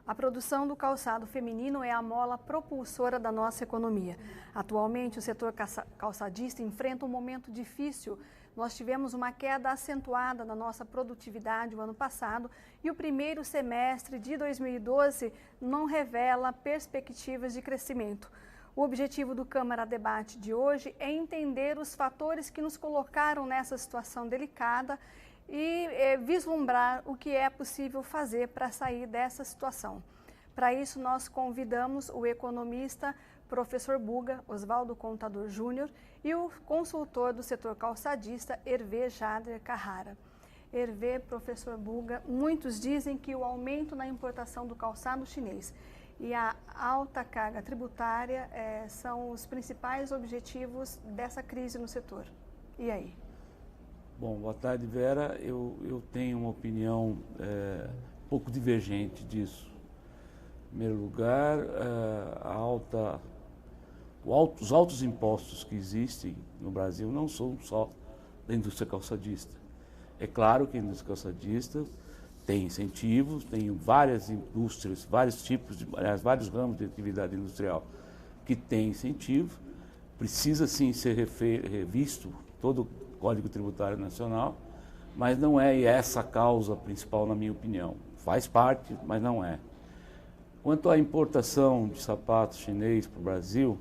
A produção do calçado feminino é a mola propulsora da nossa economia. Atualmente, o setor calçadista enfrenta um momento difícil. Nós tivemos uma queda acentuada na nossa produtividade o ano passado e o primeiro semestre de 2012 não revela perspectivas de crescimento. O objetivo do Câmara Debate de hoje é entender os fatores que nos colocaram nessa situação delicada e vislumbrar o que é possível fazer para sair dessa situação. Para isso, nós convidamos o economista professor Buga, Oswaldo Contador Júnior, e o consultor do setor calçadista, Hervé Jader Carrara. Hervé, professor Buga, muitos dizem que o aumento na importação do calçado chinês e a alta carga tributária são os principais objetivos dessa crise no setor. E aí? Bom, boa tarde, Vera. Eu tenho uma opinião um pouco divergente disso. Em primeiro lugar, os altos impostos que existem no Brasil não são só da indústria calçadista. É claro que a indústria calçadista tem incentivos, tem várias indústrias, vários ramos de atividade industrial que tem incentivo. Precisa sim ser revisto todo o Código Tributário Nacional, mas não é essa a causa principal, na minha opinião. Faz parte, mas não é. Quanto à importação de sapatos chinês para o Brasil,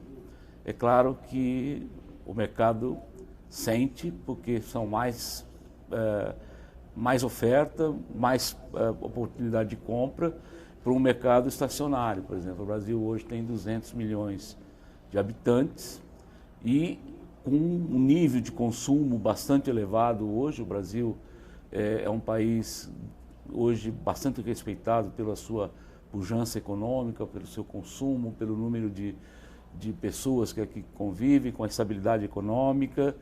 é claro que o mercado sente, porque são mais oferta, mais oportunidade de compra para um mercado estacionário. Por exemplo, o Brasil hoje tem 200 milhões de habitantes e com um nível de consumo bastante elevado hoje. O Brasil é um país hoje bastante respeitado pela sua pujança econômica, pelo seu consumo, pelo número de pessoas que aqui convivem, com a estabilidade econômica,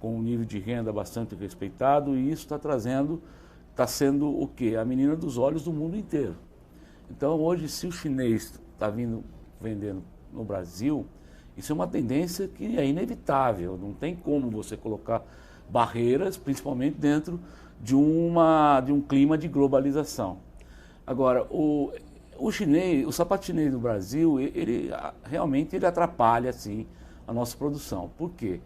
com um nível de renda bastante respeitado, e isso está sendo o quê? A menina dos olhos do mundo inteiro. Então hoje, se o chinês está vendendo no Brasil, isso é uma tendência que é inevitável, não tem como você colocar barreiras, principalmente dentro de um clima de globalização. Agora, o sapato chinês no Brasil, ele realmente atrapalha assim, a nossa produção. Por quê?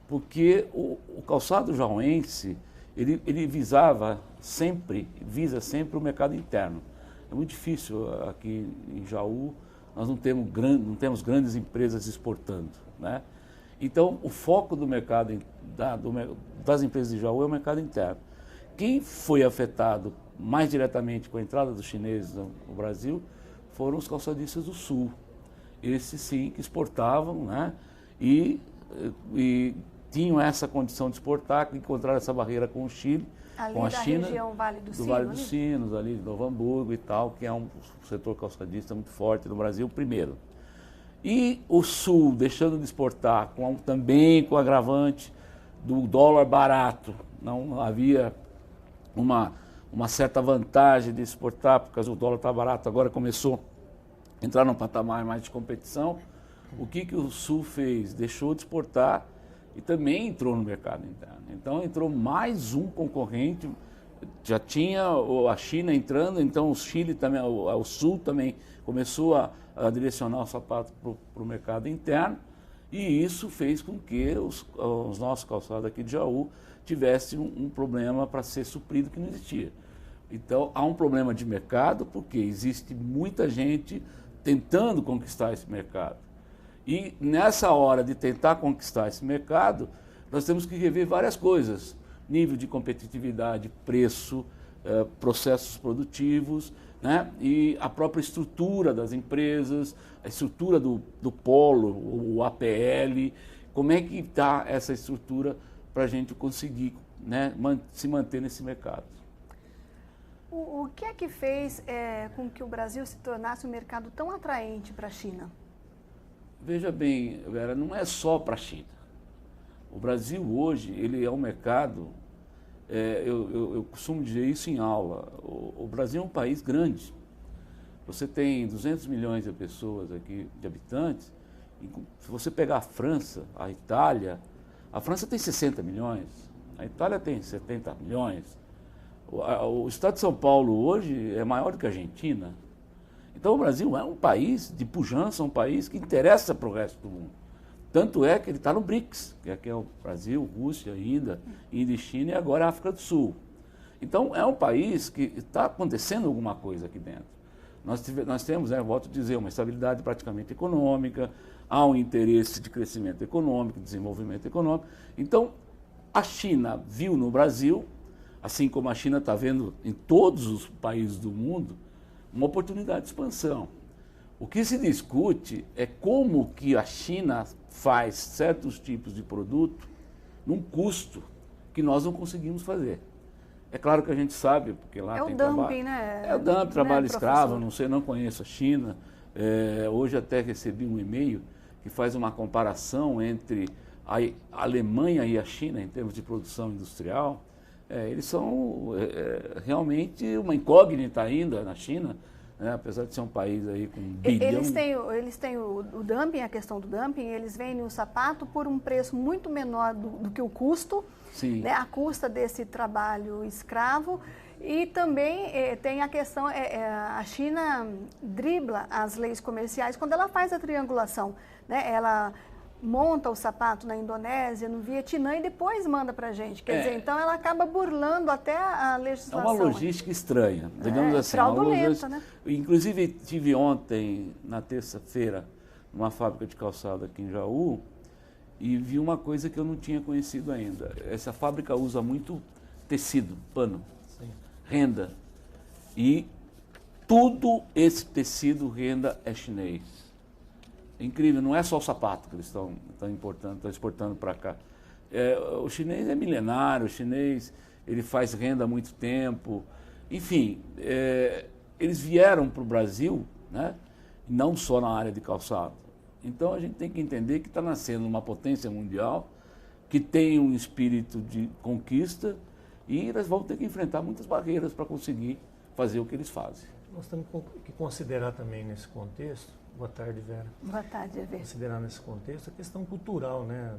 Porque o calçado jauense, ele visa sempre o mercado interno. É muito difícil aqui em Jaú. Nós não temos grandes empresas exportando, né? Então, o foco do mercado, das empresas de Jaú é o mercado interno. Quem foi afetado mais diretamente com a entrada dos chineses no Brasil foram os calçadistas do Sul. Esses sim que exportavam, né? E tinham essa condição de exportar, que encontraram essa barreira com o Chile, com a China, região Vale do Sino, Vale dos Sinos, ali de Novo Hamburgo e tal, que é um setor calçadista muito forte no Brasil, primeiro. E o Sul deixando de exportar, também com o agravante do dólar barato. Não havia uma certa vantagem de exportar, porque o dólar está barato, agora começou a entrar num patamar mais de competição. O que o Sul fez? Deixou de exportar e também entrou no mercado interno. Então entrou mais um concorrente, já tinha a China entrando, então o Chile também, o Sul também começou a direcionar o sapato para o mercado interno, e isso fez com que os nossos calçados aqui de Jaú tivessem um problema para ser suprido que não existia. Então há um problema de mercado, porque existe muita gente tentando conquistar esse mercado. E nessa hora de tentar conquistar esse mercado, nós temos que rever várias coisas. Nível de competitividade, preço, processos produtivos, né? E a própria estrutura das empresas, a estrutura do polo, o APL, como é que está essa estrutura para a gente conseguir, né, se manter nesse mercado. O que é que fez com que o Brasil se tornasse um mercado tão atraente para a China? Veja bem, Vera, não é só para a China. O Brasil hoje, ele é um mercado, eu costumo dizer isso em aula, o Brasil é um país grande. Você tem 200 milhões de pessoas aqui, de habitantes, e se você pegar a França, a Itália, a França tem 60 milhões, a Itália tem 70 milhões, o estado de São Paulo hoje é maior do que a Argentina. Então o Brasil é um país de pujança, um país que interessa para o resto do mundo. Tanto é que ele está no BRICS, que é o Brasil, Rússia, Índia e China e agora a África do Sul. Então é um país que está acontecendo alguma coisa aqui dentro. Nós temos, volto a dizer, uma estabilidade praticamente econômica, há um interesse de crescimento econômico, desenvolvimento econômico. Então a China viu no Brasil, assim como a China está vendo em todos os países do mundo, uma oportunidade de expansão. O que se discute é como que a China faz certos tipos de produto num custo que nós não conseguimos fazer. É claro que a gente sabe, porque lá tem trabalho. É o dumping, né? É o dumping, trabalho escravo, não conheço a China. Hoje até recebi um e-mail que faz uma comparação entre a Alemanha e a China em termos de produção industrial. Eles são realmente uma incógnita ainda na China, né? Apesar de ser um país aí com bilhão. Eles têm o dumping, a questão do dumping, eles vendem o sapato por um preço muito menor do que o custo, né? A custa desse trabalho escravo. E também tem a questão, a China dribla as leis comerciais quando ela faz a triangulação, né? Ela monta o sapato na Indonésia, no Vietnã e depois manda para a gente. Quer dizer, então ela acaba burlando até a legislação. É uma logística estranha, digamos assim. Fraudulenta, né? Inclusive, tive ontem, na terça-feira, numa fábrica de calçado aqui em Jaú, e vi uma coisa que eu não tinha conhecido ainda. Essa fábrica usa muito tecido, pano, renda. E tudo esse tecido, renda, é chinês. É incrível, não é só o sapato que eles estão exportando para cá. O chinês é milenário, o chinês ele faz renda há muito tempo. Enfim, eles vieram para o Brasil, né, não só na área de calçado. Então a gente tem que entender que está nascendo uma potência mundial, que tem um espírito de conquista e eles vão ter que enfrentar muitas barreiras para conseguir fazer o que eles fazem. Nós temos que considerar também nesse contexto. Boa tarde, Vera. Boa tarde, Vera. Considerar nesse contexto a questão cultural, né,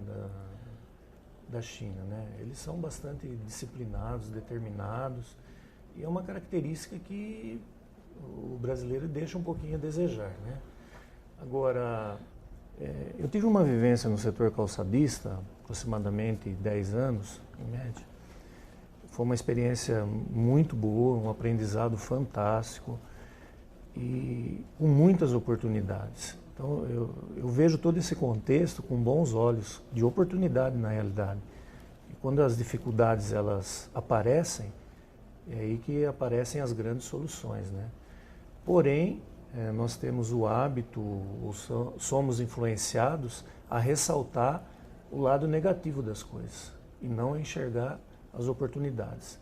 da China, né? Eles são bastante disciplinados, determinados, e é uma característica que o brasileiro deixa um pouquinho a desejar, né? Agora, eu tive uma vivência no setor calçadista, aproximadamente 10 anos, em média. Foi uma experiência muito boa, um aprendizado fantástico, e com muitas oportunidades. Então eu vejo todo esse contexto com bons olhos, de oportunidade na realidade. E quando as dificuldades elas aparecem, é aí que aparecem as grandes soluções, né? Porém, nós temos o hábito, somos influenciados a ressaltar o lado negativo das coisas e não a enxergar as oportunidades.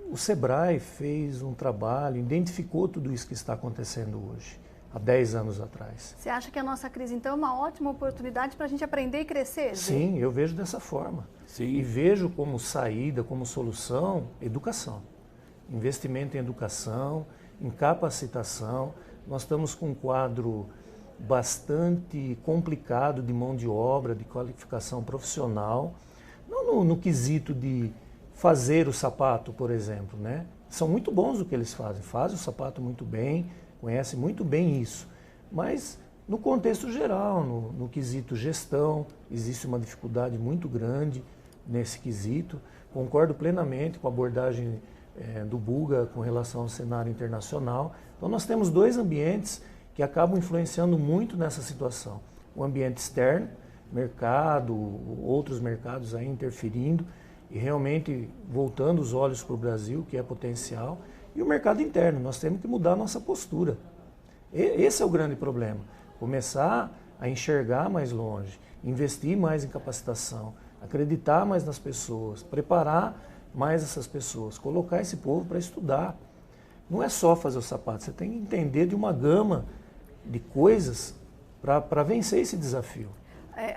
O Sebrae fez um trabalho, identificou tudo isso que está acontecendo hoje, há 10 anos atrás. Você acha que a nossa crise, então, é uma ótima oportunidade para a gente aprender e crescer? Sim, eu vejo dessa forma. Sim. E vejo como saída, como solução, educação. Investimento em educação, em capacitação. Nós estamos com um quadro bastante complicado de mão de obra, de qualificação profissional, não no quesito de fazer o sapato, por exemplo, né? São muito bons o que eles fazem o sapato muito bem, conhecem muito bem isso, mas no contexto geral, no quesito gestão, existe uma dificuldade muito grande nesse quesito. Concordo plenamente com a abordagem do Buga com relação ao cenário internacional. Então nós temos dois ambientes que acabam influenciando muito nessa situação. O ambiente externo, mercado, outros mercados aí interferindo, e realmente voltando os olhos para o Brasil, que é potencial, e o mercado interno. Nós temos que mudar a nossa postura. Esse é o grande problema. Começar a enxergar mais longe, investir mais em capacitação, acreditar mais nas pessoas, preparar mais essas pessoas, colocar esse povo para estudar. Não é só fazer o sapato, você tem que entender de uma gama de coisas para vencer esse desafio.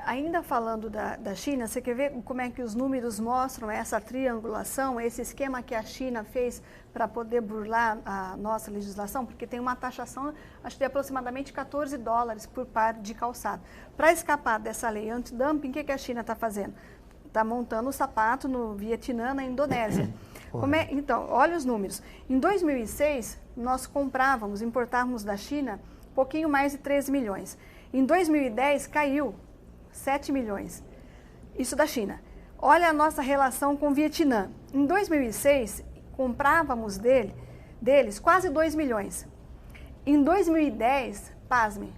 Ainda falando da China, você quer ver como é que os números mostram essa triangulação, esse esquema que a China fez para poder burlar a nossa legislação? Porque tem uma taxação, acho que de aproximadamente $14 por par de calçado. Para escapar dessa lei antidumping, o que a China está fazendo? Está montando o sapato no Vietnã, na Indonésia. Então, olha os números. Em 2006, nós importávamos da China um pouquinho mais de 13 milhões. Em 2010, caiu 7 milhões. Isso da China. Olha a nossa relação com o Vietnã. Em 2006, comprávamos deles quase 2 milhões. Em 2010, pasme,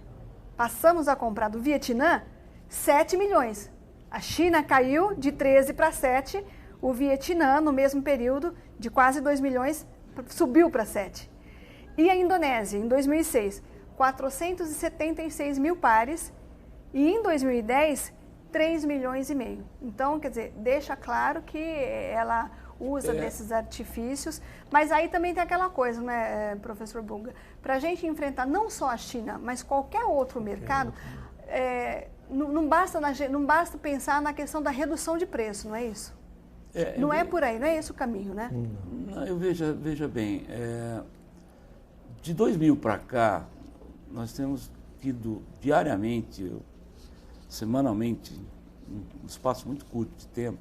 passamos a comprar do Vietnã 7 milhões. A China caiu de 13 para 7, o Vietnã, no mesmo período, de quase 2 milhões, subiu para 7. E a Indonésia, em 2006, 476 mil pares, e em 2010, 3 milhões e meio. Então, quer dizer, deixa claro que ela usa desses artifícios, mas aí também tem aquela coisa, né, professor Bunga, para a gente enfrentar não só a China, mas qualquer outro mercado, não basta pensar na questão da redução de preço, não é isso? Não é por aí, não é esse o caminho, né? Não, veja bem, de 2000 para cá, nós temos tido diariamente, semanalmente, um espaço muito curto de tempo,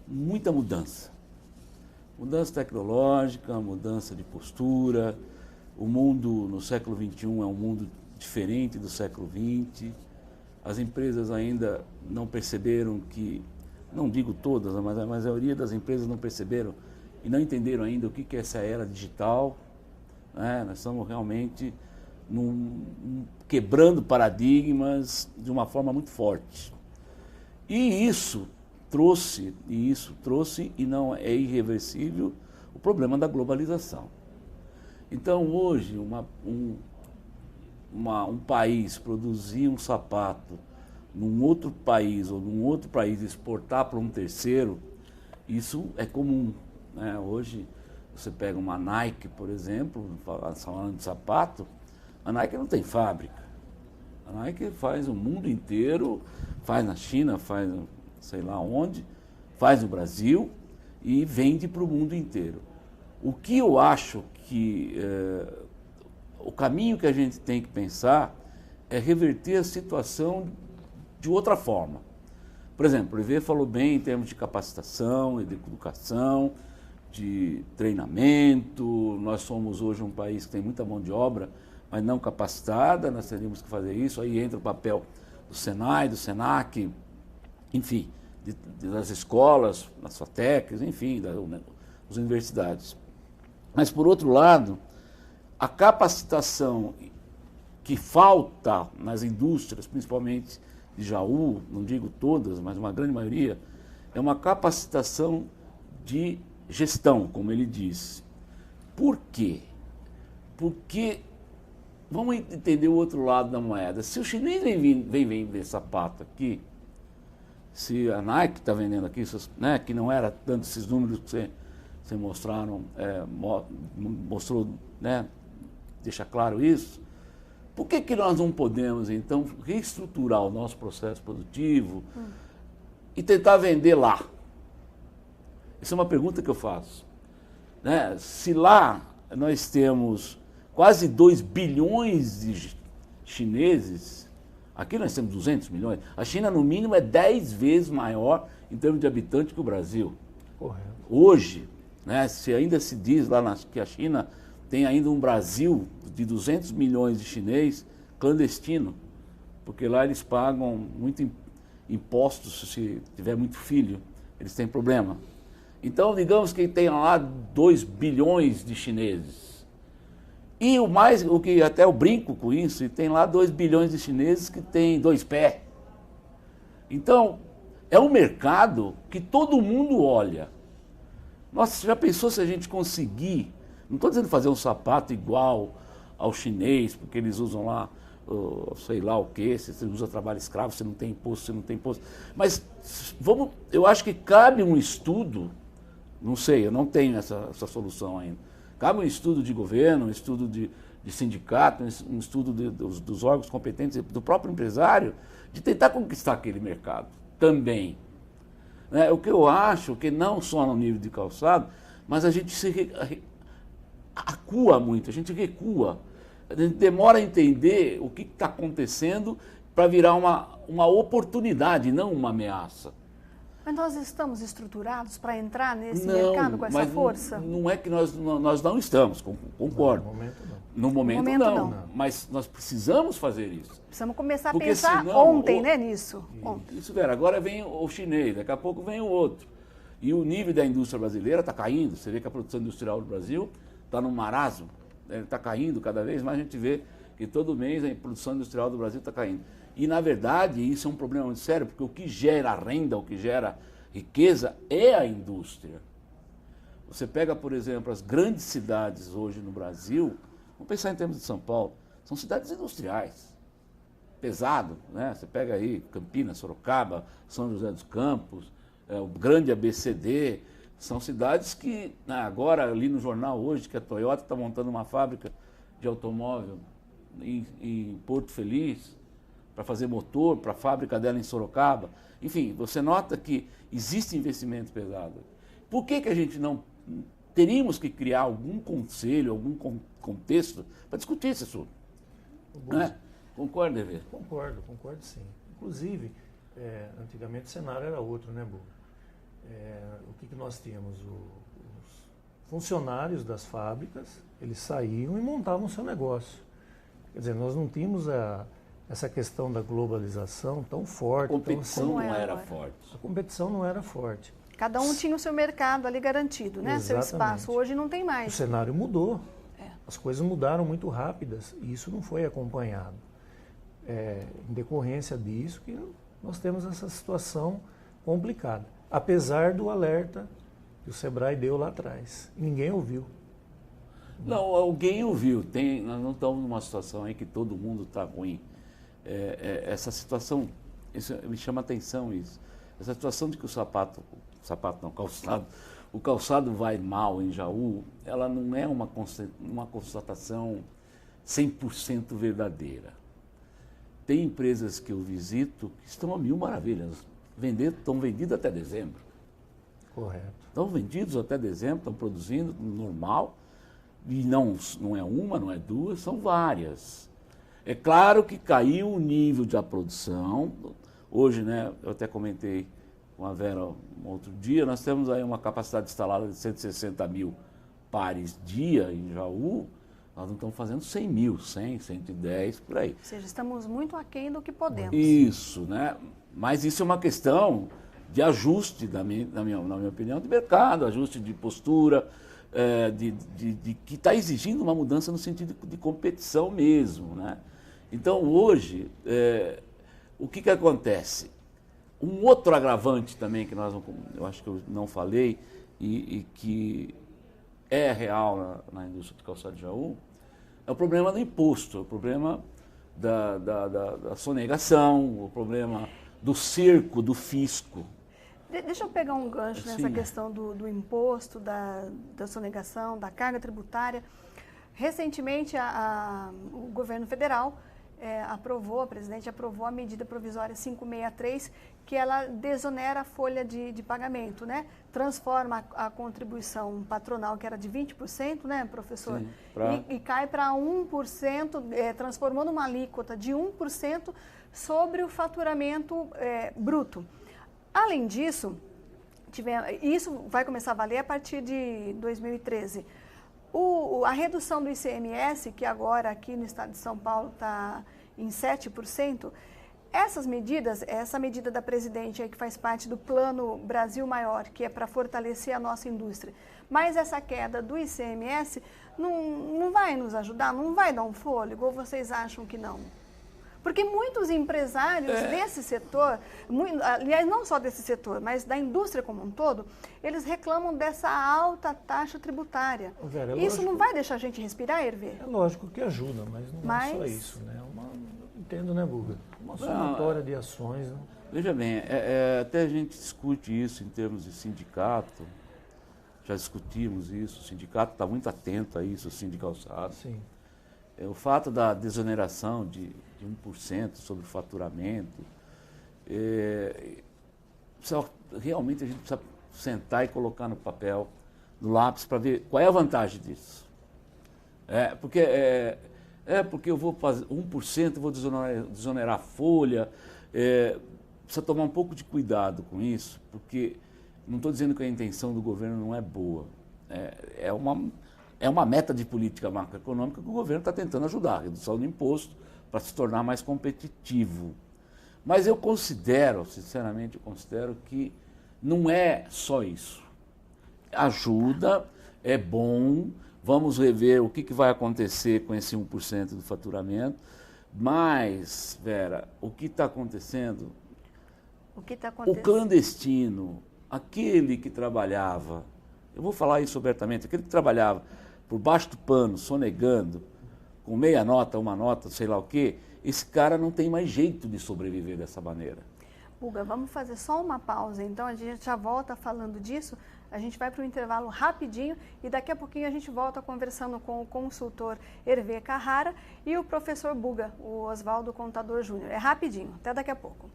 muita mudança. Mudança tecnológica, mudança de postura. O mundo no século XXI é um mundo diferente do século XX. As empresas ainda não perceberam que, não digo todas, mas a maioria das empresas não perceberam e não entenderam ainda o que é essa era digital. Né? Nós estamos realmente quebrando paradigmas de uma forma muito forte. E isso trouxe, e não é irreversível, o problema da globalização. Então, hoje, um país produzir um sapato num outro país ou num outro país exportar para um terceiro, isso é comum. Né? Hoje, você pega uma Nike, por exemplo, falando de sapato, a Nike não tem fábrica. A Nike faz o mundo inteiro, faz na China, faz sei lá onde, faz no Brasil e vende para o mundo inteiro. O que eu acho que o caminho que a gente tem que pensar é reverter a situação de outra forma. Por exemplo, o Olivier falou bem em termos de capacitação, de educação, de treinamento. Nós somos hoje um país que tem muita mão de obra, mas não capacitada, nós teríamos que fazer isso. Aí entra o papel do Senai, do Senac, enfim, das escolas, das FATECs, enfim, das universidades. Mas, por outro lado, a capacitação que falta nas indústrias, principalmente de Jaú, não digo todas, mas uma grande maioria, é uma capacitação de gestão, como ele diz. Por quê? Porque, vamos entender o outro lado da moeda. Se o chinês vem vender sapato aqui, se a Nike está vendendo aqui, né, que não era tanto esses números que você mostrou, né, deixa claro isso, por que nós não podemos, então, reestruturar o nosso processo produtivo e tentar vender lá? Essa é uma pergunta que eu faço. Né? Se lá nós temos quase 2 bilhões de chineses, aqui nós temos 200 milhões, a China, no mínimo, é 10 vezes maior em termos de habitante que o Brasil. Correto. Hoje, né, se ainda se diz lá que a China tem ainda um Brasil de 200 milhões de chinês clandestino, porque lá eles pagam muito impostos se tiver muito filho, eles têm problema. Então, digamos que tem lá 2 bilhões de chineses. E o que até eu brinco com isso, e tem lá 2 bilhões de chineses que têm 2 pés. Então, é um mercado que todo mundo olha. Nossa, já pensou se a gente conseguir, não estou dizendo fazer um sapato igual ao chinês, porque eles usam lá, sei lá o quê, se você usa trabalho escravo, você não tem imposto, Mas eu acho que cabe um estudo, não sei, eu não tenho essa solução ainda. Cabe um estudo de governo, um estudo de sindicato, um estudo dos órgãos competentes, do próprio empresário, de tentar conquistar aquele mercado também. Né? O que eu acho que não só no nível de calçado, mas a gente acua muito, a gente recua. A gente demora a entender o que está acontecendo para virar uma oportunidade, não uma ameaça. Mas nós estamos estruturados para entrar nesse mercado com essa força? Não é que nós não estamos, concordo. No momento não. No momento não. Mas nós precisamos fazer isso. Precisamos começar Porque a pensar senão, ontem, né, nisso. Isso, Vera. Agora vem o chinês, daqui a pouco vem o outro. E o nível da indústria brasileira está caindo. Você vê que a produção industrial do Brasil está num marasmo, está caindo cada vez mais. A gente vê que todo mês a produção industrial do Brasil está caindo. E, na verdade, isso é um problema muito sério, porque o que gera renda, o que gera riqueza é a indústria. Você pega, por exemplo, as grandes cidades hoje no Brasil, vamos pensar em termos de São Paulo, são cidades industriais. Pesado, né? Você pega aí Campinas, Sorocaba, São José dos Campos, o grande ABCD, são cidades que, agora, ali no jornal hoje, que a Toyota está montando uma fábrica de automóvel em Porto Feliz, para fazer motor, para a fábrica dela em Sorocaba. Enfim, você nota que existe investimento pesado. Por que a gente não teríamos que criar algum conselho, algum contexto para discutir esse assunto? Né? Concorda, Hervé? Concordo sim. Inclusive, antigamente o cenário era outro, né, Bu? O que nós tínhamos? Os funcionários das fábricas, eles saíam e montavam seu negócio. Quer dizer, nós não tínhamos essa questão da globalização tão forte. A competição não era forte. A competição não era forte. Cada um tinha o seu mercado ali garantido, né? Exatamente. Seu espaço. Hoje não tem mais. O cenário mudou. As coisas mudaram muito rápidas e isso não foi acompanhado. Em decorrência disso que nós temos essa situação complicada. Apesar do alerta que o Sebrae deu lá atrás. Ninguém ouviu. Não, alguém ouviu. Nós não estamos numa situação aí que todo mundo está ruim. Essa situação, isso me chama a atenção isso. Essa situação de que o calçado vai mal em Jaú, ela não é uma constatação 100% verdadeira. Tem empresas que eu visito que estão a mil maravilhas. Estão vendidas até dezembro. Correto. Estão vendidos até dezembro, estão produzindo normal. E não é uma, não é duas, são várias. É claro que caiu o nível da produção. Hoje, né, eu até comentei com a Vera um outro dia, nós temos aí uma capacidade instalada de 160 mil pares dia em Jaú. Nós não estamos fazendo 100 mil, 100, 110, por aí. Ou seja, estamos muito aquém do que podemos. Isso, né? Mas isso é uma questão de ajuste, na minha opinião, de mercado, ajuste de postura, que está exigindo uma mudança no sentido de competição mesmo, né? Então, hoje, o que acontece? Um outro agravante também, que eu acho que eu não falei, e que é real na indústria de calçado de Jaú, é o problema do imposto, é o problema da sonegação, o problema do cerco, do fisco. Deixa eu pegar um gancho nessa questão do imposto, da sonegação, da carga tributária. Recentemente, o governo federal a presidente aprovou a medida provisória 563, que ela desonera a folha de pagamento, né? Transforma a contribuição patronal, que era de 20%, né, professor? Sim, e cai para 1%, transformando uma alíquota de 1% sobre o faturamento bruto. Além disso, isso vai começar a valer a partir de 2013. A redução do ICMS, que agora aqui no estado de São Paulo está em 7%, essa medida da presidente aí, que faz parte do Plano Brasil Maior, que é para fortalecer a nossa indústria, mas essa queda do ICMS não vai nos ajudar, não vai dar um fôlego, ou vocês acham que não? Porque muitos empresários desse setor, aliás, não só desse setor, mas da indústria como um todo, eles reclamam dessa alta taxa tributária. Vera, isso não vai deixar a gente respirar, Hervé? É lógico que ajuda, mas não é só isso, né? Entendo, né, Guga? Uma somatória de ações. Né? Veja bem, até a gente discute isso em termos de sindicato, já discutimos isso, o sindicato está muito atento a isso, o Sindicalçado. Sim. O fato da desoneração de 1% sobre o faturamento, realmente a gente precisa sentar e colocar no papel, no lápis, para ver qual é a vantagem disso. Porque eu vou fazer 1%, vou desonerar a folha, precisa tomar um pouco de cuidado com isso, porque não estou dizendo que a intenção do governo não é boa. É uma meta de política macroeconômica que o governo está tentando ajudar, a redução do imposto para se tornar mais competitivo. Mas eu considero, sinceramente, que não é só isso. Ajuda, é bom, vamos rever o que vai acontecer com esse 1% do faturamento, mas, Vera, o que está acontecendo? O clandestino, aquele que trabalhava, eu vou falar isso abertamente, aquele que trabalhava por baixo do pano, sonegando, com meia nota, uma nota, sei lá o quê, esse cara não tem mais jeito de sobreviver dessa maneira. Buga, vamos fazer só uma pausa, então a gente já volta falando disso, a gente vai para um intervalo rapidinho e daqui a pouquinho a gente volta conversando com o consultor Hervé Carrara e o professor Buga, o Oswaldo Contador Júnior. É rapidinho, até daqui a pouco.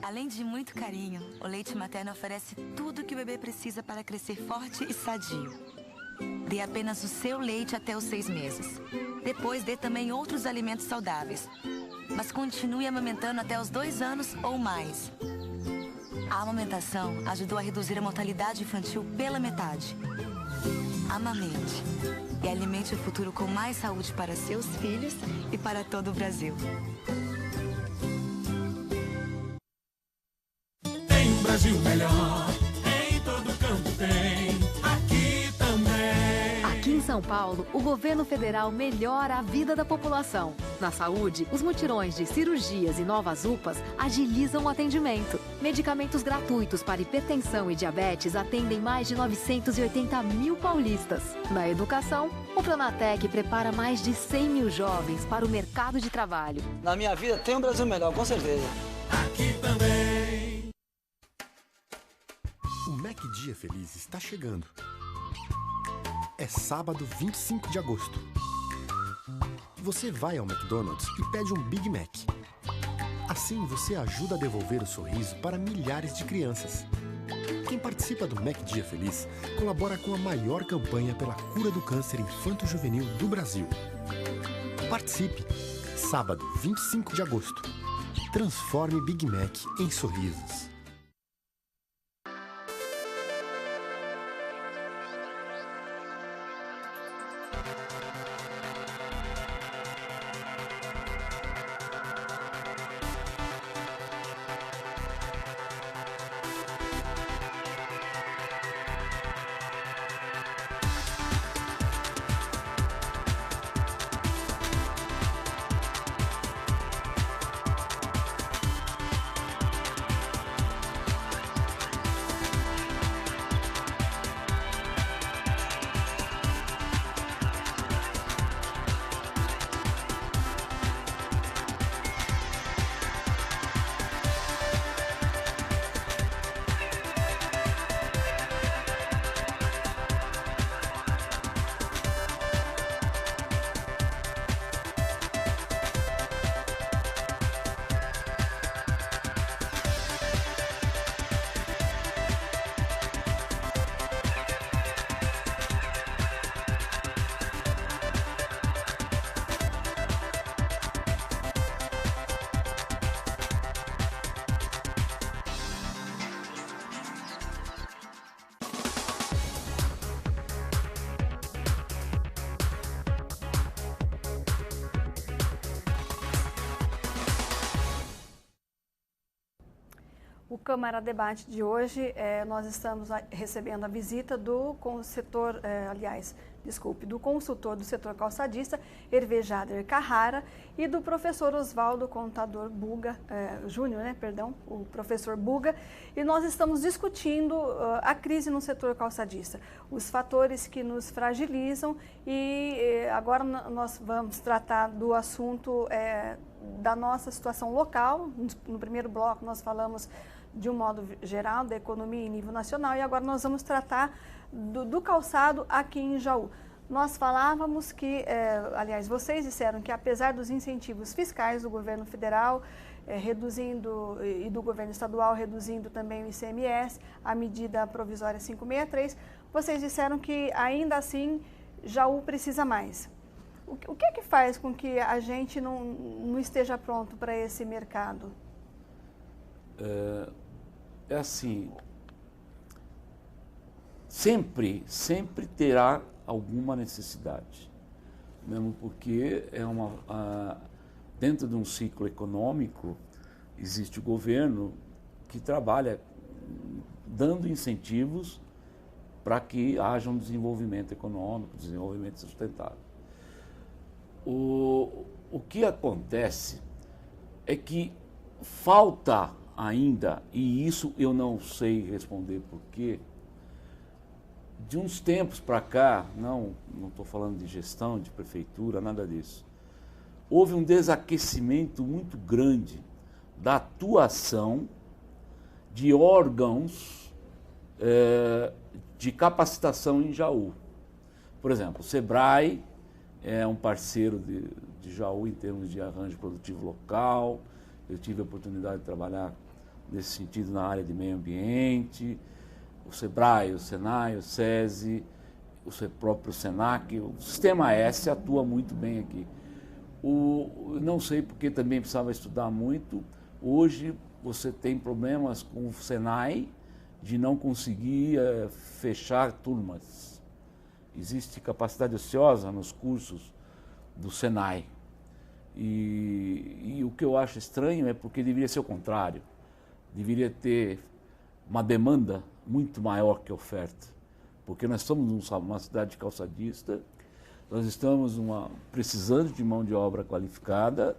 Além de muito carinho, o leite materno oferece tudo que o bebê precisa para crescer forte e sadio. Dê apenas o seu leite até os 6 meses. Depois dê também outros alimentos saudáveis. Mas continue amamentando até os 2 anos ou mais. A amamentação ajudou a reduzir a mortalidade infantil pela metade. Amamente e alimente o futuro com mais saúde para seus filhos e para todo o Brasil. Brasil melhor, em todo canto tem, aqui também. Aqui em São Paulo, o governo federal melhora a vida da população. Na saúde, os mutirões de cirurgias e novas UPAs agilizam o atendimento. Medicamentos gratuitos para hipertensão e diabetes atendem mais de 980 mil paulistas. Na educação, o Pronatec prepara mais de 100 mil jovens para o mercado de trabalho. Na minha vida tem um Brasil melhor, com certeza. Aqui também. O Mac Dia Feliz está chegando. É sábado 25 de agosto. Você vai ao McDonald's e pede um Big Mac. Assim você ajuda a devolver o sorriso para milhares de crianças. Quem participa do Mac Dia Feliz colabora com a maior campanha pela cura do câncer infanto-juvenil do Brasil. Participe! Sábado 25 de agosto. Transforme Big Mac em sorrisos. O Câmara Debate de hoje, nós estamos recebendo a visita do do consultor do setor calçadista, Hervé Carrara, e do professor Oswaldo Contador Buga, Júnior, o professor Buga, e nós estamos discutindo a crise no setor calçadista, os fatores que nos fragilizam e agora nós vamos tratar do assunto da nossa situação local. No primeiro bloco nós falamos de um modo geral da economia em nível nacional e agora nós vamos tratar do calçado aqui em Jaú. Nós falávamos que, aliás, vocês disseram que apesar dos incentivos fiscais do governo federal, reduzindo, e do governo estadual reduzindo também o ICMS, a medida provisória 563, vocês disseram que ainda assim Jaú precisa mais. O que é que faz com que a gente não esteja pronto para esse mercado? É assim, sempre terá alguma necessidade, mesmo porque dentro de um ciclo econômico existe o governo que trabalha dando incentivos para que haja um desenvolvimento econômico, desenvolvimento sustentável. O que acontece é que falta ainda, e isso eu não sei responder por quê, de uns tempos para cá, não estou falando de gestão, de prefeitura, nada disso, houve um desaquecimento muito grande da atuação de órgãos de capacitação em Jaú. Por exemplo, o SEBRAE é um parceiro de Jaú em termos de arranjo produtivo local. Eu tive a oportunidade de trabalhar nesse sentido na área de meio ambiente. O SEBRAE, o SENAI, o SESI, o próprio SENAC, o Sistema S atua muito bem aqui. Não sei porque também precisava estudar muito. Hoje você tem problemas com o SENAI de não conseguir fechar turmas. Existe capacidade ociosa nos cursos do SENAI. E o que eu acho estranho é porque deveria ser o contrário. Deveria ter uma demanda muito maior que oferta. Porque nós estamos numa cidade calçadista, nós estamos precisando de mão de obra qualificada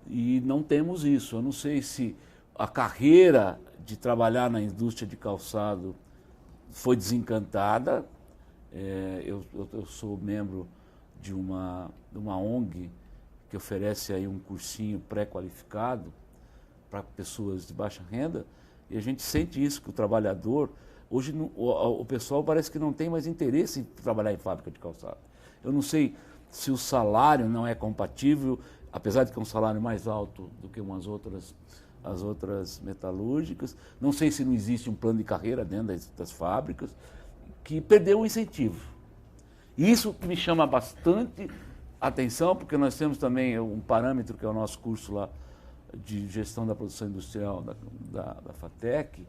e não temos isso. Eu não sei se a carreira de trabalhar na indústria de calçado foi desencantada. Eu sou membro de uma ONG que oferece aí um cursinho pré-qualificado para pessoas de baixa renda, e a gente sente isso, que o trabalhador, hoje o pessoal parece que não tem mais interesse em trabalhar em fábrica de calçado. Eu não sei se o salário não é compatível, apesar de que é um salário mais alto do que as outras metalúrgicas, não sei se não existe um plano de carreira dentro das fábricas, que perdeu o incentivo. Isso me chama bastante atenção, porque nós temos também um parâmetro que é o nosso curso lá de gestão da produção industrial da FATEC,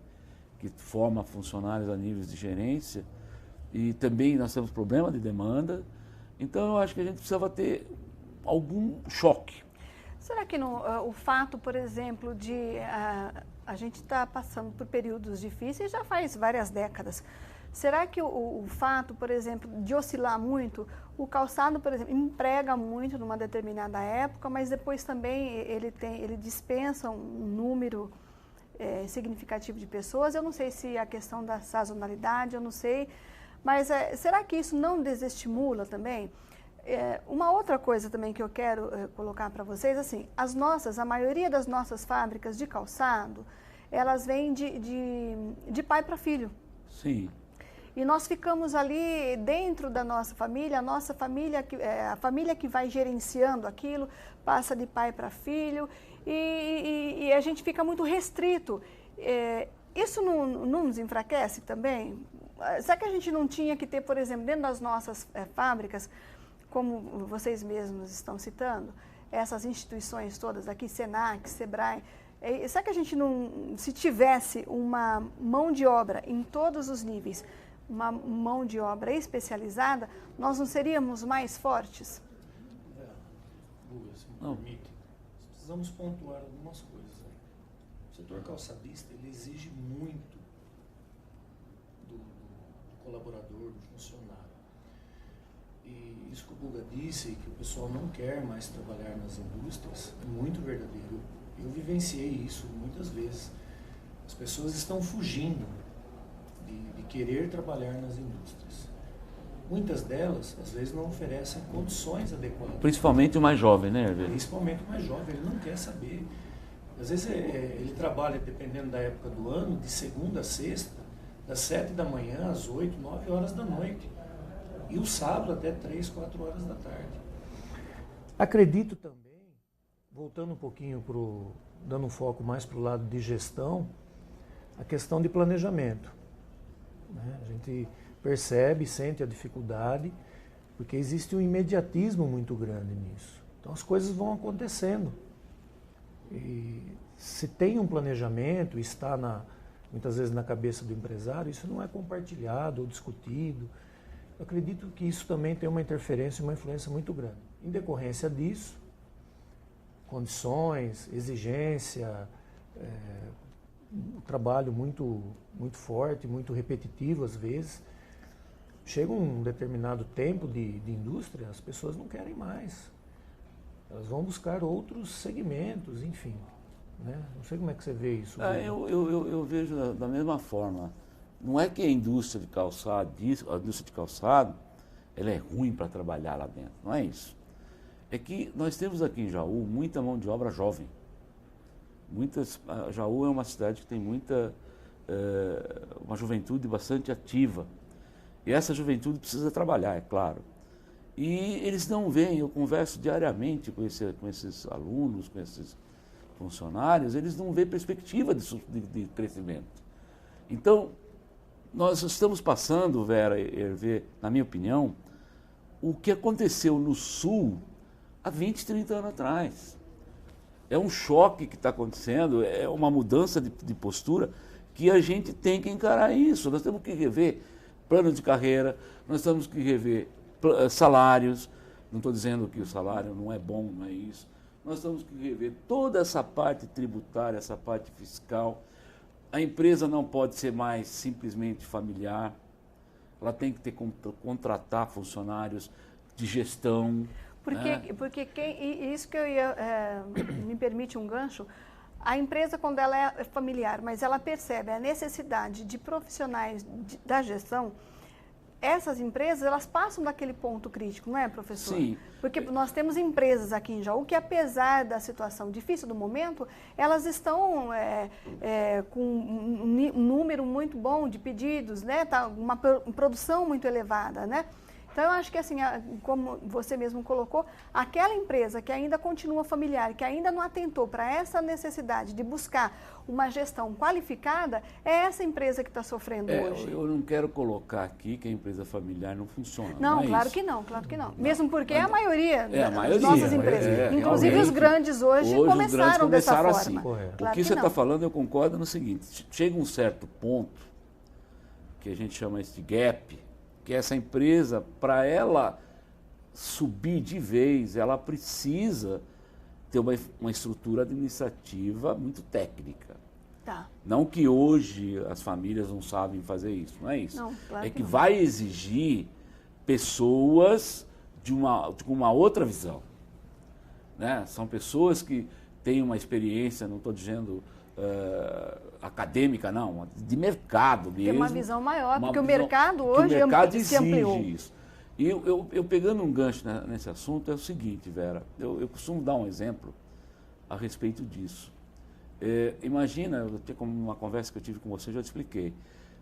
que forma funcionários a níveis de gerência, e também nós temos problema de demanda. Então eu acho que a gente precisava ter algum choque. Será que o fato, por exemplo, de a gente estar passando por períodos difíceis já faz várias décadas, será que o fato, por exemplo, de oscilar muito, o calçado, por exemplo, emprega muito numa determinada época, mas depois também ele dispensa um número significativo de pessoas? Eu não sei se a questão da sazonalidade, eu não sei, mas será que isso não desestimula também? Uma outra coisa também que eu quero colocar para vocês, assim, a maioria das nossas fábricas de calçado, elas vêm de pai para filho. Sim. E nós ficamos ali dentro da nossa família, a família que vai gerenciando aquilo, passa de pai para filho, e a gente fica muito restrito. Isso não nos enfraquece também? Será que a gente não tinha que ter, por exemplo, dentro das nossas fábricas, como vocês mesmos estão citando, essas instituições todas aqui, SENAC, SEBRAE, será que a gente não, se tivesse uma mão de obra em todos os níveis, uma mão de obra especializada, nós não seríamos mais fortes? Guga, se me permite, precisamos pontuar algumas coisas aí. O setor calçadista, ele exige muito do colaborador, do funcionário. E isso que o Guga disse, que o pessoal não quer mais trabalhar nas indústrias, é muito verdadeiro. Eu vivenciei isso muitas vezes. As pessoas estão fugindo de querer trabalhar nas indústrias. Muitas delas, às vezes, não oferecem condições adequadas. Principalmente o mais jovem, né, Hervé? Principalmente o mais jovem, ele não quer saber. Às vezes ele trabalha, dependendo da época do ano, de segunda a sexta, das 7 da manhã às 8, 9 horas da noite. E o sábado até 3, 4 horas da tarde. Acredito também, voltando um pouquinho para o dando um foco mais para o lado de gestão, a questão de planejamento. Né? A gente percebe, sente a dificuldade, porque existe um imediatismo muito grande nisso. Então as coisas vão acontecendo. E se tem um planejamento, está muitas vezes na cabeça do empresário, isso não é compartilhado ou discutido. Eu acredito que isso também tem uma interferência e uma influência muito grande. Em decorrência disso, condições, exigência, um trabalho muito forte, muito repetitivo às vezes. Chega um determinado tempo de indústria, as pessoas não querem mais. Elas vão buscar outros segmentos, enfim. Né? Não sei como é que você vê isso. Eu vejo da mesma forma. Não é que a indústria de calçado, ela é ruim para trabalhar lá dentro, não é isso. É que nós temos aqui em Jaú muita mão de obra jovem. Jaú é uma cidade que tem uma juventude bastante ativa. E essa juventude precisa trabalhar, é claro. E eles não veem, eu converso diariamente com esses alunos, com esses funcionários, eles não veem perspectiva de crescimento. Então, nós estamos passando, Vera e Hervé, na minha opinião, o que aconteceu no Sul há 20, 30 anos atrás. É um choque que está acontecendo, é uma mudança de postura que a gente tem que encarar isso. Nós temos que rever plano de carreira, nós temos que rever salários. Não estou dizendo que o salário não é bom, não é isso. Nós temos que rever toda essa parte tributária, essa parte fiscal. A empresa não pode ser mais simplesmente familiar. Ela tem que contratar funcionários de gestão. Porque isso que eu ia, me permite um gancho, a empresa, quando ela é familiar, mas ela percebe a necessidade de profissionais da gestão, essas empresas, elas passam daquele ponto crítico, não é, professor? Sim. Porque nós temos empresas aqui em Jaú que, apesar da situação difícil do momento, elas estão com um número muito bom de pedidos, né? Tá uma produção muito elevada, né? Então, eu acho que, assim, como você mesmo colocou, aquela empresa que ainda continua familiar, que ainda não atentou para essa necessidade de buscar uma gestão qualificada, é essa empresa que está sofrendo hoje. Eu não quero colocar aqui que a empresa familiar não funciona. Não, é claro isso. que não, claro que não. Mesmo porque a maioria das nossas empresas, inclusive os grandes hoje começaram dessa forma. Assim. Claro o que você está falando, eu concordo no seguinte, chega um certo ponto, que a gente chama isso de gap, que essa empresa, para ela subir de vez, ela precisa ter uma estrutura administrativa muito técnica. Tá. Não que hoje as famílias não sabem fazer isso, não é isso. Não, claro é que não. vai exigir pessoas de uma outra visão. Né? São pessoas que têm uma experiência, não estou dizendo acadêmica, não, de mercado mesmo. Tem uma visão maior, porque o mercado hoje se ampliou. Isso. E eu pegando um gancho nesse assunto, é o seguinte, Vera, eu costumo dar um exemplo a respeito disso. Imagina, como uma conversa que eu tive com você, já te expliquei.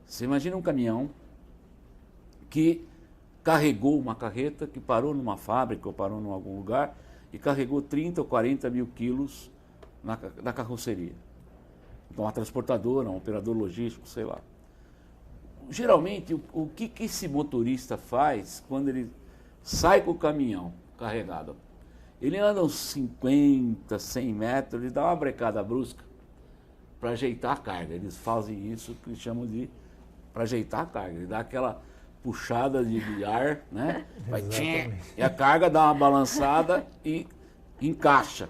Você imagina um caminhão que carregou uma carreta, que parou numa fábrica ou parou em algum lugar e carregou 30 ou 40 mil quilos na carroceria. Então, uma transportadora, um operador logístico, sei lá. Geralmente, o que esse motorista faz quando ele sai com o caminhão carregado? Ele anda uns 50, 100 metros, ele dá uma brecada brusca para ajeitar a carga. Eles fazem isso que eles chamam de para ajeitar a carga. Ele dá aquela puxada de ar, né? Vai, e a carga dá uma balançada e encaixa.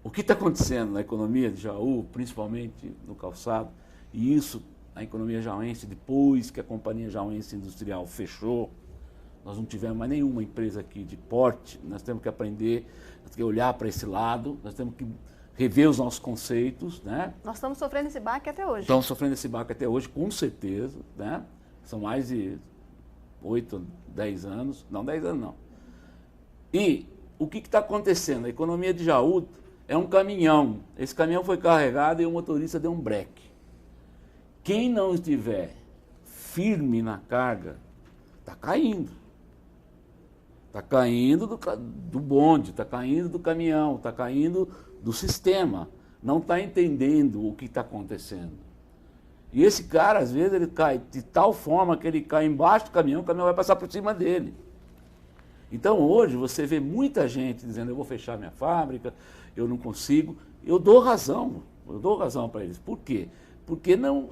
O que está acontecendo na economia de Jaú, principalmente no calçado, e isso, a economia jauense, depois que a Companhia Jauense Industrial fechou, nós não tivemos mais nenhuma empresa aqui de porte, nós temos que aprender, nós temos que olhar para esse lado, nós temos que rever os nossos conceitos, né? Nós estamos sofrendo esse baque até hoje. Estamos sofrendo esse baque até hoje, com certeza, né? São mais de 8, 10 anos, não 10 anos não. E o que está acontecendo? A economia de Jaú é um caminhão. Esse caminhão foi carregado e o motorista deu um breque. Quem não estiver firme na carga, está caindo. Está caindo do bonde, está caindo do caminhão, está caindo do sistema, não está entendendo o que está acontecendo. E esse cara, às vezes, ele cai de tal forma que ele cai embaixo do caminhão, o caminhão vai passar por cima dele. Então, hoje, você vê muita gente dizendo, eu vou fechar minha fábrica, eu não consigo. Eu dou razão para eles. Por quê? Porque não,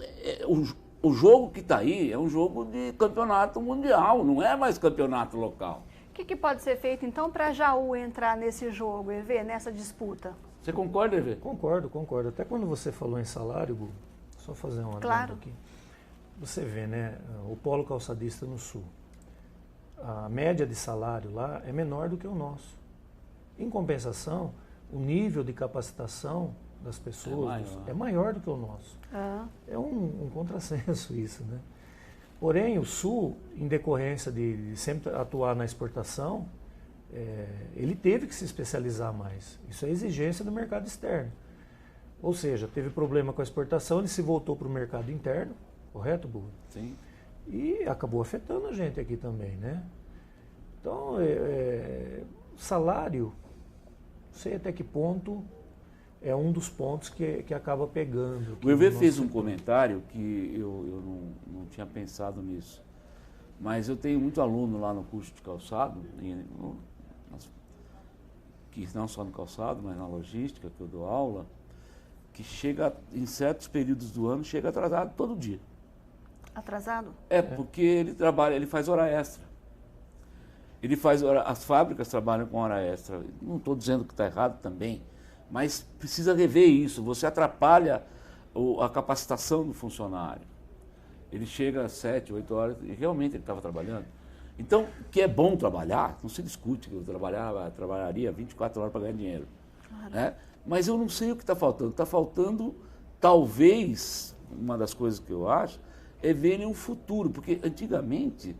o jogo que está aí é um jogo de campeonato mundial, não é mais campeonato local. O que pode ser feito, então, para a Jaú entrar nesse jogo, Hervé, nessa disputa? Você concorda, Hervé? Concordo. Até quando você falou em salário, Gu, só fazer um adendo aqui. Você vê, né, o polo calçadista no sul. A média de salário lá é menor do que o nosso. Em compensação, o nível de capacitação das pessoas é maior do que o nosso. É um contrassenso isso, né? Porém, o sul, em decorrência de sempre atuar na exportação, ele teve que se especializar mais. Isso é exigência do mercado externo. Ou seja, teve problema com a exportação, ele se voltou para o mercado interno, correto, Burro? Sim. E acabou afetando a gente aqui também, né? Então, salário, não sei até que ponto é um dos pontos que acaba pegando. O Hervé fez um comentário que eu não tinha pensado nisso. Mas eu tenho muito aluno lá no curso de calçado, que não só no calçado, mas na logística, que eu dou aula, que chega, em certos períodos do ano, chega atrasado todo dia. Atrasado? Porque ele faz hora extra. As fábricas trabalham com hora extra. Não estou dizendo que está errado também, mas precisa rever isso. Você atrapalha a capacitação do funcionário. Ele chega às 7, 8 horas e realmente ele estava trabalhando. Então, que é bom trabalhar, não se discute que eu trabalharia 24 horas para ganhar dinheiro. Claro. Né? Mas eu não sei o que está faltando. Está faltando, talvez, uma das coisas que eu acho, é verem um futuro. Porque antigamente,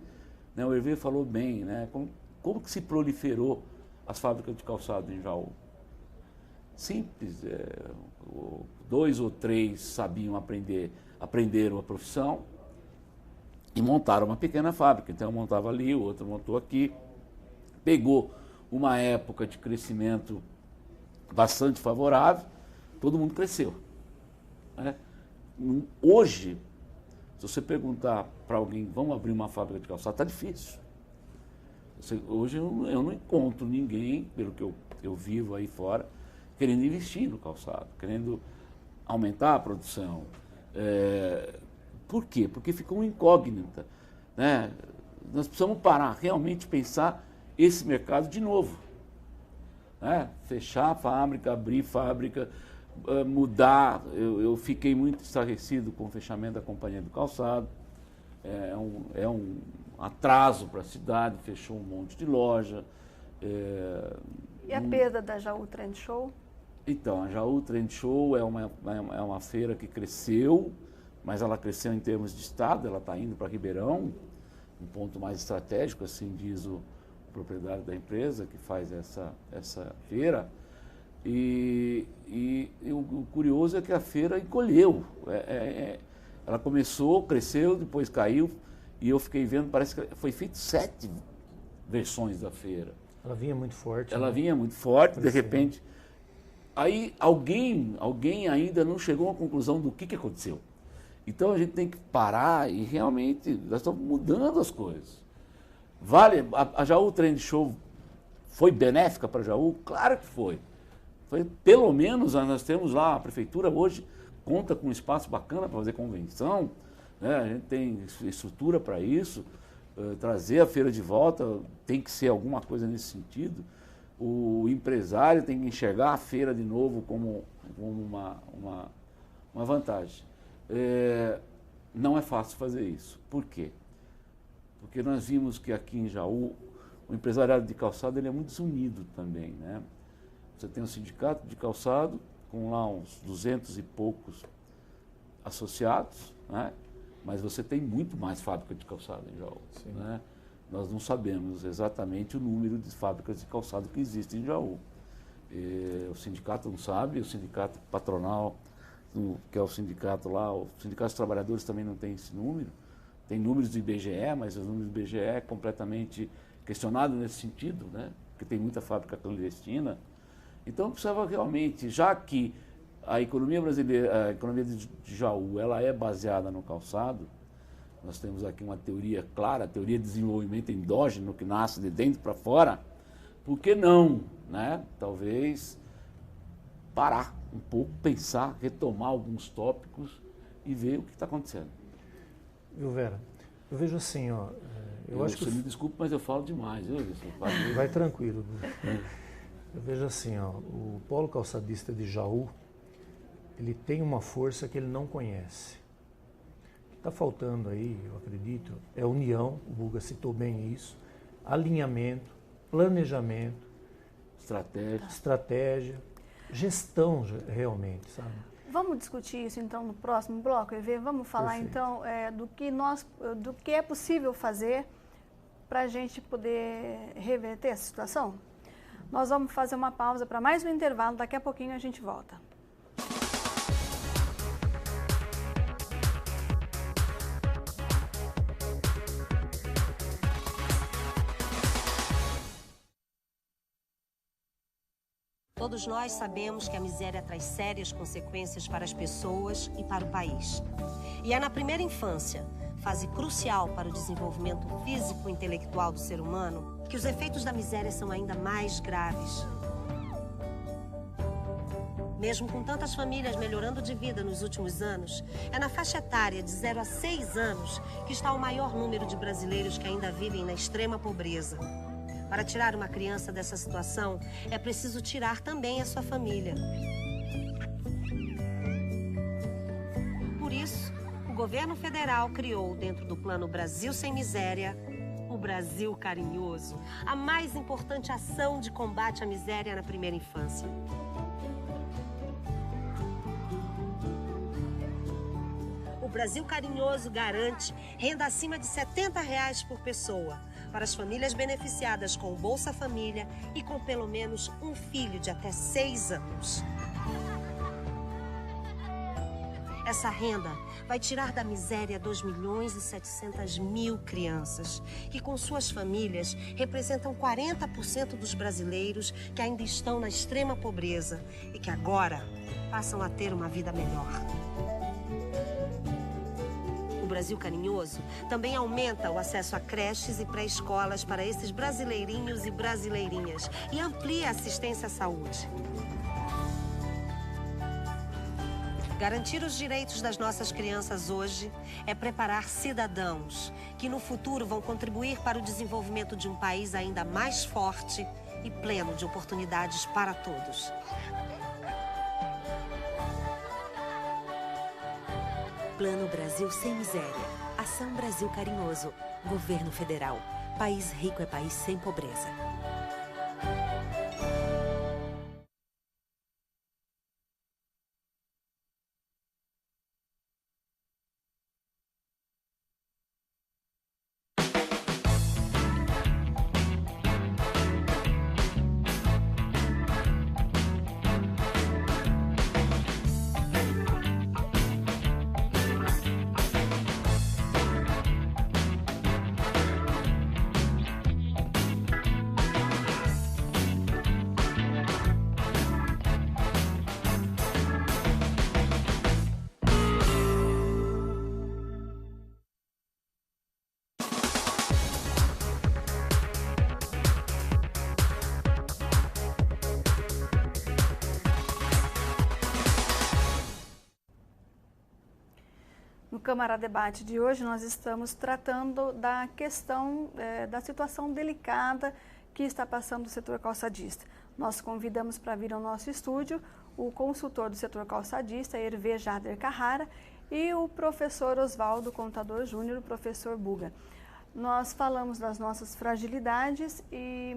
né, o Hervé falou bem, né, como que se proliferou as fábricas de calçado em Jaú? Simples. 2 ou 3 sabiam aprenderam a profissão e montaram uma pequena fábrica. Então, eu montava ali, o outro montou aqui. Pegou uma época de crescimento bastante favorável, todo mundo cresceu. Né? Hoje, se você perguntar para alguém, vamos abrir uma fábrica de calçado, está difícil. Hoje eu não encontro ninguém, pelo que eu vivo aí fora, querendo investir no calçado, querendo aumentar a produção. Por quê? Porque ficou uma incógnita. Né? Nós precisamos parar, realmente pensar esse mercado de novo. Né? Fechar a fábrica, abrir fábrica, mudar. Eu fiquei muito estarrecido com o fechamento da Companhia do Calçado. É um atraso para a cidade, fechou um monte de loja. E a perda da Jaú Trend Show? Então, a Jaú Trend Show é uma feira que cresceu, mas ela cresceu em termos de estado, ela está indo para Ribeirão, um ponto mais estratégico, assim diz o proprietário da empresa que faz essa feira. E o curioso é que a feira encolheu. Ela começou, cresceu, depois caiu, e eu fiquei vendo, parece que foi feito 7 versões da feira. Ela vinha muito forte. Ela vinha muito forte, de repente. Aí alguém ainda não chegou à conclusão do que aconteceu. Então a gente tem que parar e realmente, nós estamos mudando as coisas. A Jaú Trend Show foi benéfica para a Jaú? Claro que foi. Pelo menos nós temos lá, a prefeitura hoje conta com um espaço bacana para fazer convenção, né? A gente tem estrutura para isso, trazer a feira de volta tem que ser alguma coisa nesse sentido. O empresário tem que enxergar a feira de novo como uma vantagem. Não é fácil fazer isso. Por quê? Porque nós vimos que aqui em Jaú, o empresariado de calçado ele é muito desunido também, né? Você tem um sindicato de calçado com lá uns 200 e poucos associados, né? Mas você tem muito mais fábrica de calçado em Jaú. Né? Nós não sabemos exatamente o número de fábricas de calçado que existem em Jaú. O sindicato não sabe, o sindicato patronal, que é o sindicato lá, o sindicato dos trabalhadores também não tem esse número. Tem números do IBGE, mas os números do IBGE é completamente questionado nesse sentido, né? Porque tem muita fábrica clandestina. Então precisava realmente, já que a economia brasileira, a economia de Jaú, ela é baseada no calçado, nós temos aqui uma teoria clara, a teoria de desenvolvimento endógeno, que nasce de dentro para fora, por que não, né? Talvez parar um pouco, pensar, retomar alguns tópicos e ver o que está acontecendo. Viu, Vera? Eu vejo assim, ó, eu acho que... Você me desculpe, mas eu falo demais, viu? Vai tranquilo. Eu vejo assim, ó, o polo calçadista de Jaú, ele tem uma força que ele não conhece. O que está faltando aí, eu acredito, é união, o Buga citou bem isso, alinhamento, planejamento, estratégia, gestão realmente, sabe? Vamos discutir isso então no próximo bloco, EV? Vamos falar então do que é possível fazer para a gente poder reverter essa situação? Nós vamos fazer uma pausa para mais um intervalo, daqui a pouquinho a gente volta. Todos nós sabemos que a miséria traz sérias consequências para as pessoas e para o país. E é na primeira infância, fase crucial para o desenvolvimento físico e intelectual do ser humano, que os efeitos da miséria são ainda mais graves. Mesmo com tantas famílias melhorando de vida nos últimos anos, é na faixa etária de 0 a 6 anos que está o maior número de brasileiros que ainda vivem na extrema pobreza. Para tirar uma criança dessa situação, é preciso tirar também a sua família. Por isso, o governo federal criou, dentro do Plano Brasil Sem Miséria, o Brasil Carinhoso, a mais importante ação de combate à miséria na primeira infância. O Brasil Carinhoso garante renda acima de R$ 70 por pessoa para as famílias beneficiadas com o Bolsa Família e com pelo menos um filho de até 6 anos. Essa renda vai tirar da miséria 2.700.000 crianças, que com suas famílias representam 40% dos brasileiros que ainda estão na extrema pobreza e que agora passam a ter uma vida melhor. O Brasil Carinhoso também aumenta o acesso a creches e pré-escolas para esses brasileirinhos e brasileirinhas e amplia a assistência à saúde. Garantir os direitos das nossas crianças hoje é preparar cidadãos que no futuro vão contribuir para o desenvolvimento de um país ainda mais forte e pleno de oportunidades para todos. Plano Brasil Sem Miséria. Ação Brasil Carinhoso. Governo Federal. País rico é país sem pobreza. No Câmara Debate de hoje, nós estamos tratando da questão, da situação delicada que está passando o setor calçadista. Nós convidamos para vir ao nosso estúdio o consultor do setor calçadista, Hervé Jader Carrara, e o professor Oswaldo Contador Júnior, o professor Buga. Nós falamos das nossas fragilidades,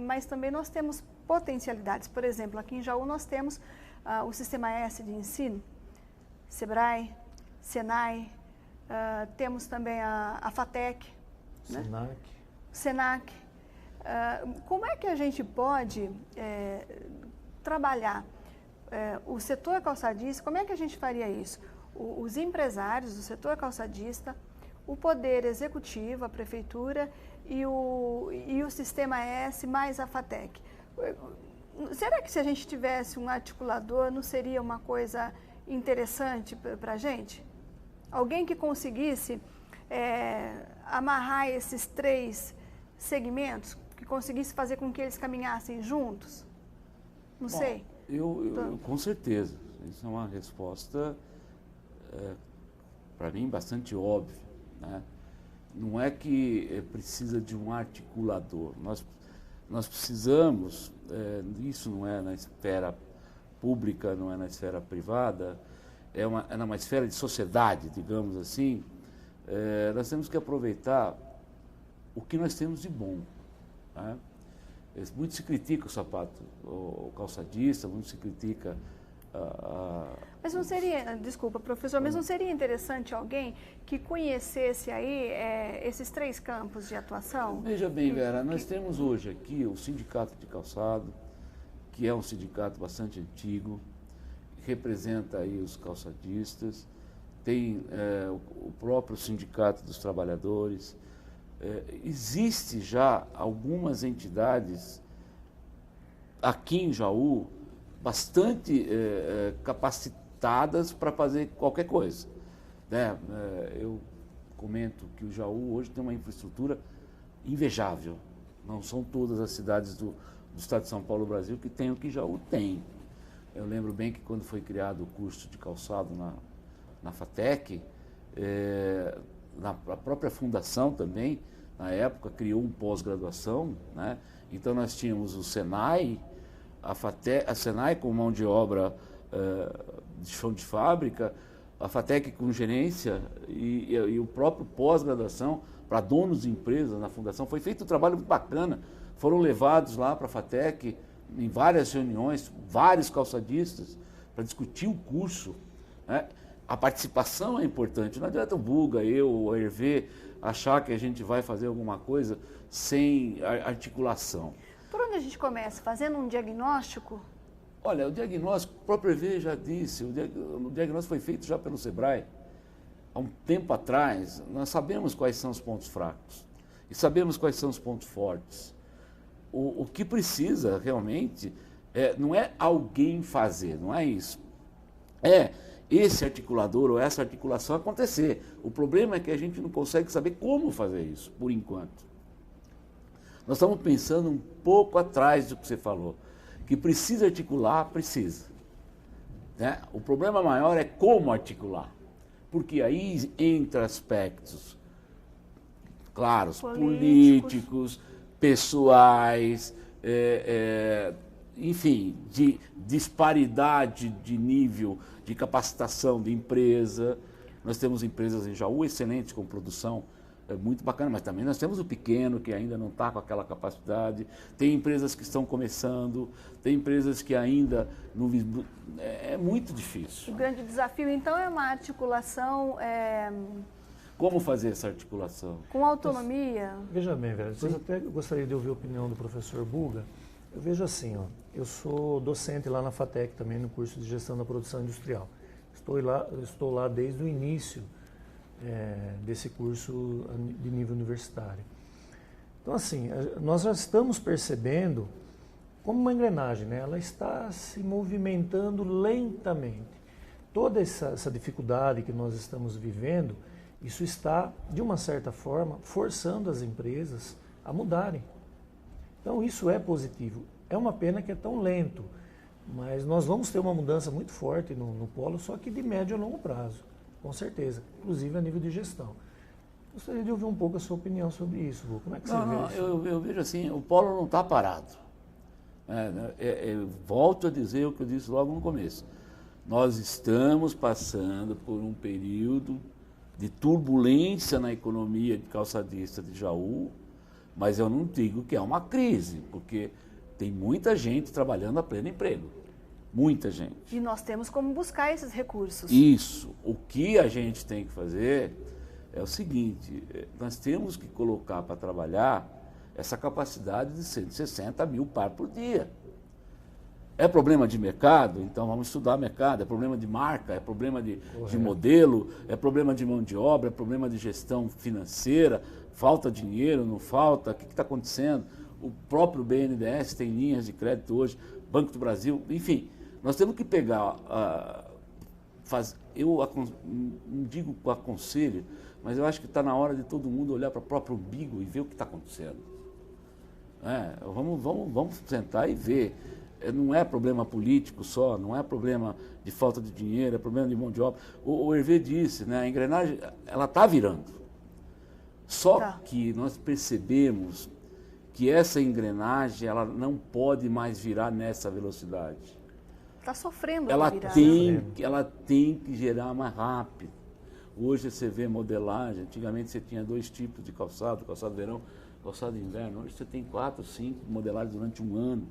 mas também nós temos potencialidades. Por exemplo, aqui em Jaú nós temos o Sistema S de ensino, SEBRAE, SENAI, temos também a FATEC, SENAC. SENAC. Como é que a gente pode trabalhar o setor calçadista? Como é que a gente faria isso? Os empresários do setor calçadista, o Poder Executivo, a Prefeitura e o Sistema S mais a FATEC. Será que se a gente tivesse um articulador, não seria uma coisa interessante para a gente? Alguém que conseguisse amarrar esses 3 segmentos, que conseguisse fazer com que eles caminhassem juntos? Não sei. Eu com certeza. Isso é uma resposta, para mim, bastante óbvia, né? Não é que precisa de um articulador. Nós precisamos, isso não é na esfera pública, não é na esfera privada, é numa esfera de sociedade, digamos assim. Nós temos que aproveitar o que nós temos de bom, né? Muito se critica o sapato, o calçadista, muito se critica Mas não seria, desculpa, professor, mas não seria interessante alguém que conhecesse aí esses 3 campos de atuação? Veja bem, Vera, nós temos hoje aqui o Sindicato de Calçado, que é um sindicato bastante antigo, representa aí os calçadistas, tem o próprio Sindicato dos Trabalhadores. Existe já algumas entidades aqui em Jaú bastante capacitadas para fazer qualquer coisa, né? Eu comento que o Jaú hoje tem uma infraestrutura invejável. Não são todas as cidades do estado de São Paulo, Brasil, que tem o que Jaú tem. Eu lembro bem que quando foi criado o curso de calçado na FATEC, na própria fundação também, na época, criou um pós-graduação, né? Então nós tínhamos o Senai, a Senai com mão de obra de chão de fábrica, a FATEC com gerência e o próprio pós-graduação para donos de empresas na fundação. Foi feito um trabalho muito bacana, foram levados lá para a FATEC em várias reuniões, vários calçadistas, para discutir o curso, né? A participação é importante, não adianta o Buga, eu, o Hervé, achar que a gente vai fazer alguma coisa sem articulação. Por onde a gente começa? Fazendo um diagnóstico? Olha, o diagnóstico, o próprio Hervé já disse, o diagnóstico foi feito já pelo SEBRAE. Há um tempo atrás, nós sabemos quais são os pontos fracos e sabemos quais são os pontos fortes. O que precisa realmente não é alguém fazer, não é isso. É esse articulador ou essa articulação acontecer. O problema é que a gente não consegue saber como fazer isso, por enquanto. Nós estamos pensando um pouco atrás do que você falou, que precisa articular, precisa, né? O problema maior é como articular, porque aí entra aspectos, claros, políticos, pessoais, enfim, de disparidade de nível de capacitação de empresa. Nós temos empresas em Jaú excelentes com produção muito bacana, mas também nós temos o pequeno que ainda não está com aquela capacidade. Tem empresas que estão começando, tem empresas que ainda não... É muito difícil. O grande desafio, então, é uma articulação... Como fazer essa articulação? Com autonomia? Veja bem, velho, depois até gostaria de ouvir a opinião do professor Buga. Eu vejo assim, ó, eu sou docente lá na FATEC também, no curso de Gestão da Produção Industrial. Estou lá desde o início desse curso de nível universitário. Então, assim, nós já estamos percebendo como uma engrenagem, né? Ela está se movimentando lentamente. Toda essa dificuldade que nós estamos vivendo, isso está, de uma certa forma, forçando as empresas a mudarem. Então, isso é positivo. É uma pena que é tão lento, mas nós vamos ter uma mudança muito forte no polo, só que de médio a longo prazo, com certeza, inclusive a nível de gestão. Gostaria de ouvir um pouco a sua opinião sobre isso, Lu. Como é que você vê isso? Eu vejo assim, o polo não está parado. Volto a dizer o que eu disse logo no começo. Nós estamos passando por um período de turbulência na economia de calçadista de Jaú, mas eu não digo que é uma crise, porque tem muita gente trabalhando a pleno emprego. Muita gente. E nós temos como buscar esses recursos. Isso. O que a gente tem que fazer é o seguinte, nós temos que colocar para trabalhar essa capacidade de 160 mil par por dia. É problema de mercado? Então vamos estudar mercado. É problema de marca, é problema de modelo, é problema de mão de obra, é problema de gestão financeira, falta dinheiro, não falta, o que está acontecendo? O próprio BNDES tem linhas de crédito hoje, Banco do Brasil, enfim, nós temos que pegar, não digo com aconselho, mas eu acho que está na hora de todo mundo olhar para o próprio umbigo e ver o que está acontecendo. Vamos sentar e ver. Não é problema político só, não é problema de falta de dinheiro, é problema de mão de obra. O Hervé disse, né, a engrenagem ela está virando. Só que nós percebemos que essa engrenagem ela não pode mais virar nessa velocidade. Está sofrendo ela virar. Ela tem que girar mais rápido. Hoje você vê modelagem, antigamente você tinha 2 tipos de calçado verão, calçado inverno. Hoje você tem 4, 5 modelagens durante um ano.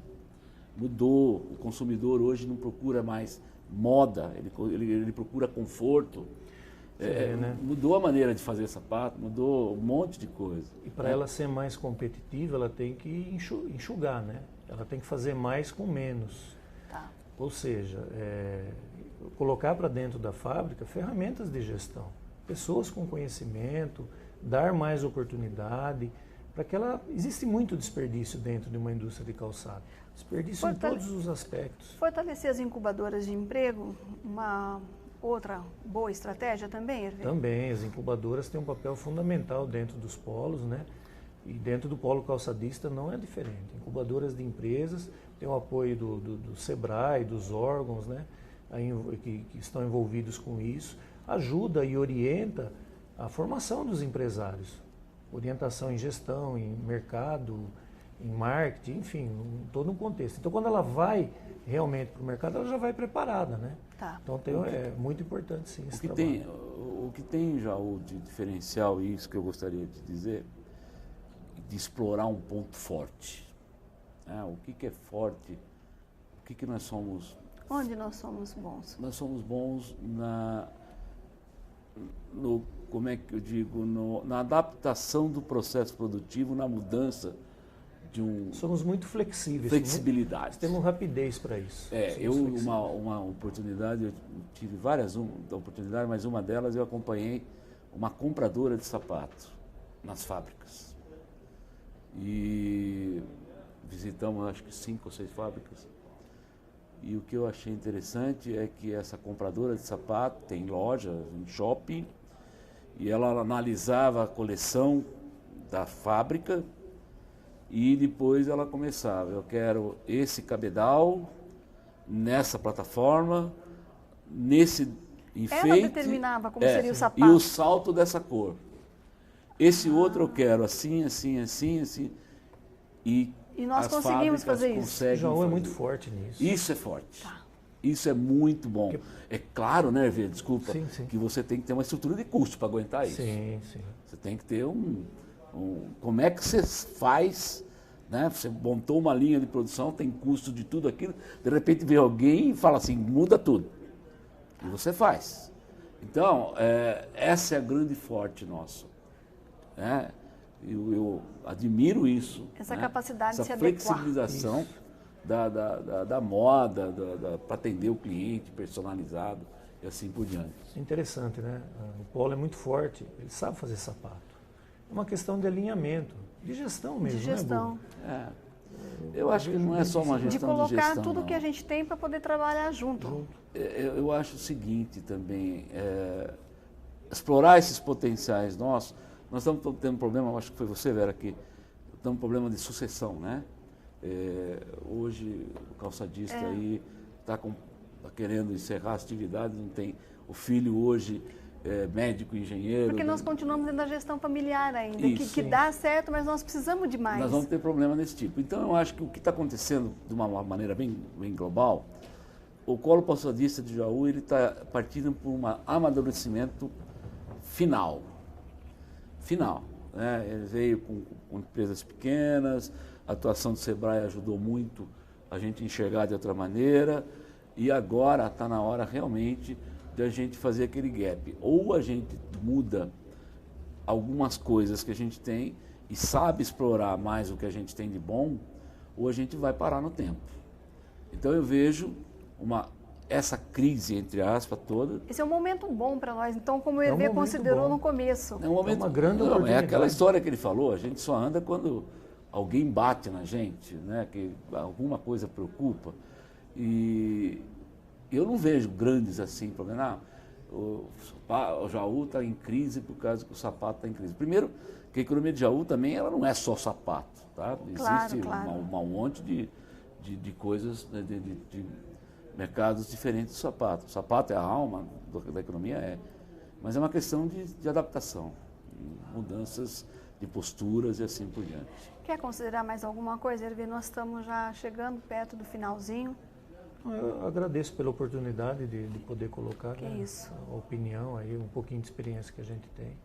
Mudou, o consumidor hoje não procura mais moda, ele procura conforto. Né? Mudou a maneira de fazer sapato, mudou um monte de coisa. E para ela ser mais competitiva, ela tem que enxugar, né? Ela tem que fazer mais com menos. Tá. Ou seja, colocar para dentro da fábrica ferramentas de gestão, pessoas com conhecimento, dar mais oportunidade, para que ela... Existe muito desperdício dentro de uma indústria de calçado. Desperdício em todos os aspectos. Fortalecer as incubadoras de emprego, uma outra boa estratégia também, Hervé? Também, as incubadoras têm um papel fundamental dentro dos polos, né? E dentro do polo calçadista não é diferente. Incubadoras de empresas, tem o apoio do SEBRAE, dos órgãos, né? Que estão envolvidos com isso, ajuda e orienta a formação dos empresários. Orientação em gestão, em mercado, em marketing, enfim, todo um contexto. Então, quando ela vai realmente para o mercado, ela já vai preparada, né? Tá. Então, é muito importante, sim, esse trabalho. O que tem, Jaú, de diferencial, e isso que eu gostaria de dizer, de explorar um ponto forte. O que é forte? O que nós somos? Onde nós somos bons? Nós somos bons como é que eu digo, na adaptação do processo produtivo, na mudança de um... Somos muito flexíveis. Flexibilidade. Temos rapidez para isso. Uma oportunidade, eu tive várias oportunidades, mas uma delas eu acompanhei uma compradora de sapatos nas fábricas. E visitamos, acho que 5 ou 6 fábricas. E o que eu achei interessante é que essa compradora de sapato tem loja em shopping e ela analisava a coleção da fábrica e depois ela começava, eu quero esse cabedal nessa plataforma, nesse enfeite. Ela determinava como seria o sapato. E o salto dessa cor. Esse outro eu quero assim, assim, assim, assim. E nós conseguimos fazer isso. O Jaú é muito forte nisso. Isso é forte. Tá. Isso é muito bom. É claro, né, Hervé, desculpa, sim. que você tem que ter uma estrutura de custo para aguentar isso. Sim. Você tem que ter como é que você faz, né? Você montou uma linha de produção, tem custo de tudo aquilo, de repente vem alguém e fala assim, muda tudo. E você faz. Então, essa é a grande forte nossa. Né? Eu admiro isso. Essa né? capacidade essa de se adequar. Flexibilização da moda, para atender o cliente personalizado e assim por diante. Interessante, né? O polo é muito forte, ele sabe fazer sapato. É uma questão de alinhamento, de gestão mesmo, de gestão. Né, eu acho que não é só uma gestão de gestão. De colocar tudo que a gente tem para poder trabalhar junto. Eu acho o seguinte também, explorar esses potenciais nossos. Nós estamos tendo um problema, acho que foi você, Vera, que estamos um problema de sucessão, né? Hoje o calçadista aí está querendo encerrar a atividade, não tem o filho hoje médico, engenheiro. Porque nós continuamos dentro da gestão familiar ainda, que dá certo, mas nós precisamos de mais. Nós vamos ter problema desse tipo. Então eu acho que o que está acontecendo de uma maneira bem global, o polo calçadista de Jaú ele está partindo por um amadurecimento final. Né? Ele veio com empresas pequenas, a atuação do SEBRAE ajudou muito a gente enxergar de outra maneira e agora está na hora realmente de a gente fazer aquele gap. Ou a gente muda algumas coisas que a gente tem e sabe explorar mais o que a gente tem de bom, ou a gente vai parar no tempo. Então eu vejo essa crise, entre aspas, toda. Esse é um momento bom para nós, então, como o Hervé considerou no começo. É uma grande oportunidade. É aquela história que ele falou, a gente só anda quando alguém bate na gente, né? Que alguma coisa preocupa. E eu não vejo grandes assim problemas. O Jaú está em crise por causa que o sapato está em crise. Primeiro, que a economia de Jaú também ela não é só sapato. Tá? Existe um monte de coisas, né, de mercados diferentes do sapato. O sapato é a alma da economia, mas é uma questão de adaptação, mudanças de posturas e assim por diante. Quer considerar mais alguma coisa, Hervé? Nós estamos já chegando perto do finalzinho. Eu agradeço pela oportunidade de poder colocar a opinião, aí, um pouquinho de experiência que a gente tem.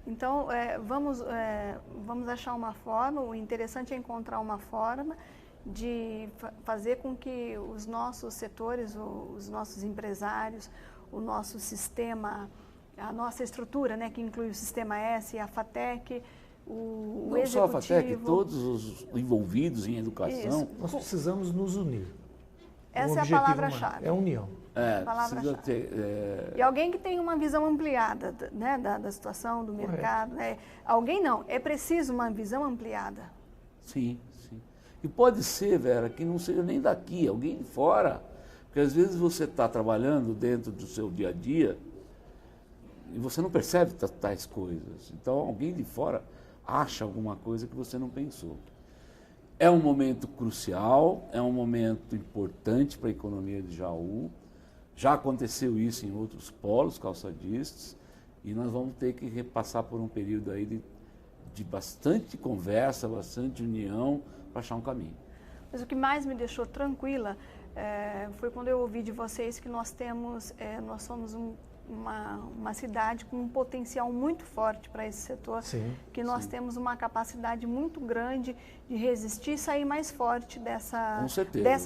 Então, vamos achar uma forma, o interessante é encontrar uma forma de fazer com que os nossos setores, os nossos empresários, o nosso sistema, a nossa estrutura, né, que inclui o Sistema S, a FATEC, o Não Executivo... só a FATEC, todos os envolvidos em educação. Isso. Nós precisamos nos unir. Essa é a palavra-chave. É a união. E alguém que tem uma visão ampliada, né, da situação, do mercado. Alguém não, é preciso uma visão ampliada. Sim, sim. E pode ser, Vera, que não seja nem daqui, alguém de fora. Porque às vezes você está trabalhando dentro do seu dia a dia e você não percebe tais coisas. Então alguém de fora acha alguma coisa que você não pensou. É um momento crucial, é um momento importante para a economia de Jaú. Já aconteceu isso em outros polos calçadistas e nós vamos ter que repassar por um período aí de bastante conversa, bastante união para achar um caminho. Mas o que mais me deixou tranquila foi quando eu ouvi de vocês que nós somos uma cidade com um potencial muito forte para esse setor, que nós temos uma capacidade muito grande de resistir e sair mais forte dessa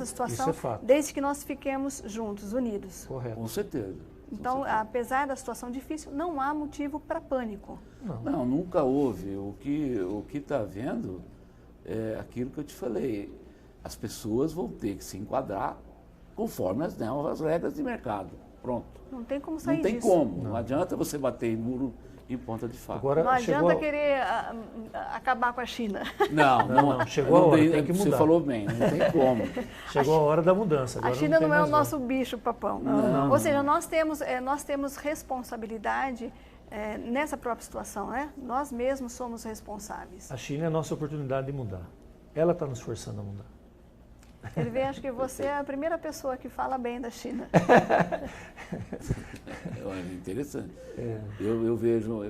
situação, desde que nós fiquemos juntos, unidos. Correto. Com certeza. Então, apesar da situação difícil, não há motivo para pânico. Não, nunca houve. O que está havendo é aquilo que eu te falei. As pessoas vão ter que se enquadrar conforme as novas regras de mercado. Pronto. Não tem como sair disso. Não tem como. Não adianta você bater em muro em ponta de faca. Agora, não adianta querer acabar com a China. Não. Chegou a hora, tem que mudar. Você falou bem, não tem como. Chegou a hora da mudança. Agora a China não é o nosso volta. bicho papão. Ou seja, nós temos responsabilidade nessa própria situação, né? Nós mesmos somos responsáveis. A China é a nossa oportunidade de mudar. Ela está nos forçando a mudar. Ele acho que você é a primeira pessoa que fala bem da China. É interessante. Eu vejo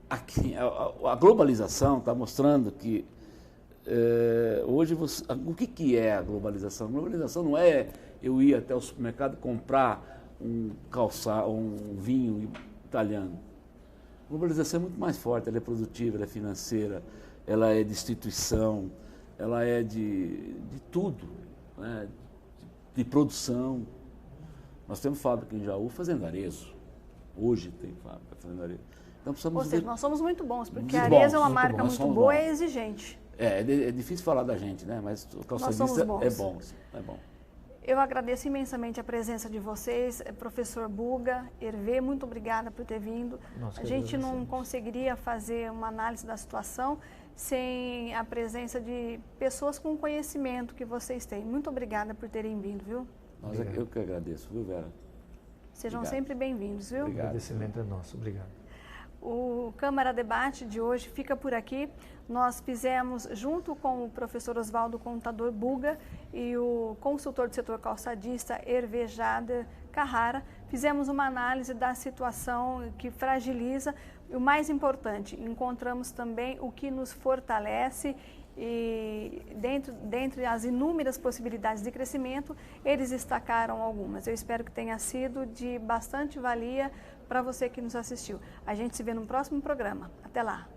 aqui a globalização está mostrando que hoje o que é a globalização? A globalização não é eu ir até o supermercado comprar um vinho italiano. A globalização é muito mais forte, ela é produtiva, ela é financeira, ela é de instituição, ela é de tudo, né? de produção. Nós temos fábrica em Jaú fazendo arezo. Hoje tem fábrica fazendo arezo. Então precisamos Ou seja, nós somos muito bons, porque a Arezzo é uma marca muito boa e é exigente. É difícil falar da gente, né? Mas o calçadista é bom. É bom. Eu agradeço imensamente a presença de vocês, professor Buga, Hervé, muito obrigada por ter vindo. A gente não conseguiria fazer uma análise da situação sem a presença de pessoas com conhecimento que vocês têm. Muito obrigada por terem vindo, viu? Eu que agradeço, viu, Vera? Sejam sempre bem-vindos, viu? O agradecimento é nosso. Obrigado. O Câmara Debate de hoje fica por aqui. Nós fizemos, junto com o professor Oswaldo Contador Buga e o consultor do setor calçadista Hervé Jader Carrara, fizemos uma análise da situação que fragiliza. E o mais importante, encontramos também o que nos fortalece e dentre as inúmeras possibilidades de crescimento, eles destacaram algumas. Eu espero que tenha sido de bastante valia para você que nos assistiu. A gente se vê no próximo programa. Até lá!